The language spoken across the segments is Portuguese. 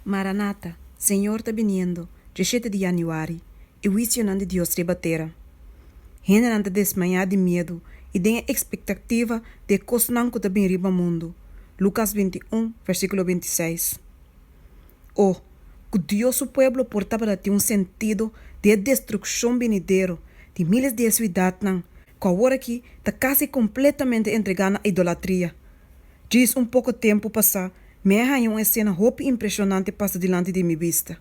Maranata, Senhor está vindo, 17 de januário, e o visionário de Deus rebatera. Gente não está desmaiada de medo e tem a expectativa de coisas não que está bem riba mundo. Lucas 21, versículo 26. Oh, que Deus o pueblo portava a ter um sentido de destruição venidero de milhares de cidades, que agora aqui está quase completamente entregada à idolatria. Diz pouco tempo passar, me arranha uma cena roupa impressionante passa diante de minha vista.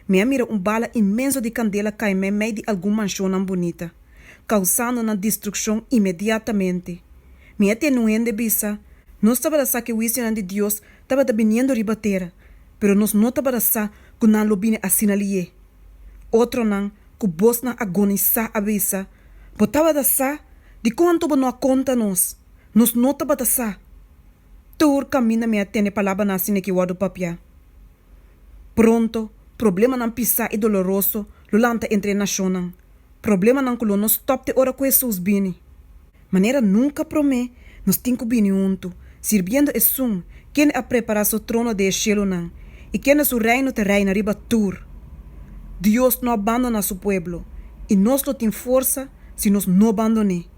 Me mira bala imenso de candela cai me meio de alguma manchona bonita, causando uma destruição imediatamente. Me atenuende bisa, não estava a saber que o visionário de Deus estava vindo ribatera, pero nós não estava a saber que não lo vine assim ali. Outro não, que vos não agonizar a bisa, botava a saber de quanto não conta nós não estava a saber. Tur camina me atende palavra na sine que guardo papia. Pronto, problema não pisar e doloroso, lulanta entre naciones. Problema não culo nos stop de hora com Jesus bini. Maneira nunca promê, nos tinco bini junto, sirviendo esum, quem a preparar seu trono de cielo não, e quem su reino te reina riba tur. Deus não abandona su pueblo, e nós lo tem força se nos não abandone.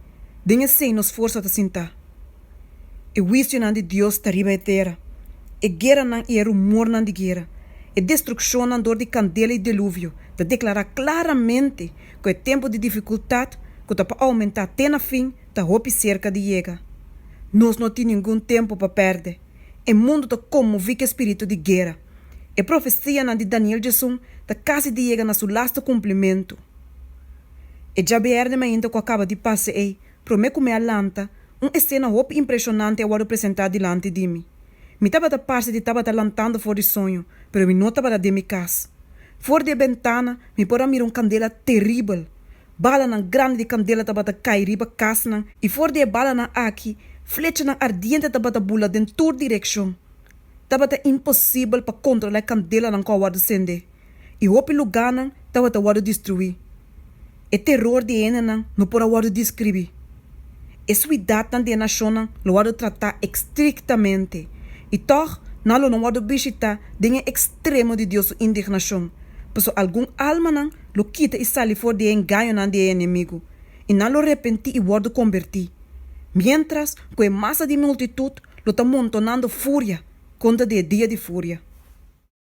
Denha sem nos força de sentar. E visionário de Deus está riba terra. E guerra não é rumor não de guerra. E destruição não dor de candela e dilúvio. De declarar claramente que é tempo de dificuldade, que está para aumentar até na fim, da roupa cerca de chega. Nós não temos nenhum tempo para perder. O mundo está comovido com espírito de guerra. E profecia de Daniel Jesus está quase de chegar na seu lasto cumprimento. E já beerde me ainda que acaba de passar aí, prometo me alanta, uma cena roupa impressionante agora apresentada diante de mim. Me estava da parte de estava lantando fora de sonho, pero me não estava de minha casa. Fora da ventana, me pôr a mirar candela terrível. Bala na grande de candela estava a cair riba casa, e fora de bala na aqui, flecha na ardiente estava a bula em toda direção. Estava impossível para controlar a candela na qual acender. E o lugar estava a destruir. O terror de ena não pode descrever. A cidade de nação lo pode tratar estrictamente. E toch, não lo pode visitar de extremo de Deus indignação. Pois algum alma lo quita e sai fora de engano de inimigo. E não lo arrepenti e pode convertir. Mientras que a massa de multitud lo está montonando fúria contra o dia de fúria.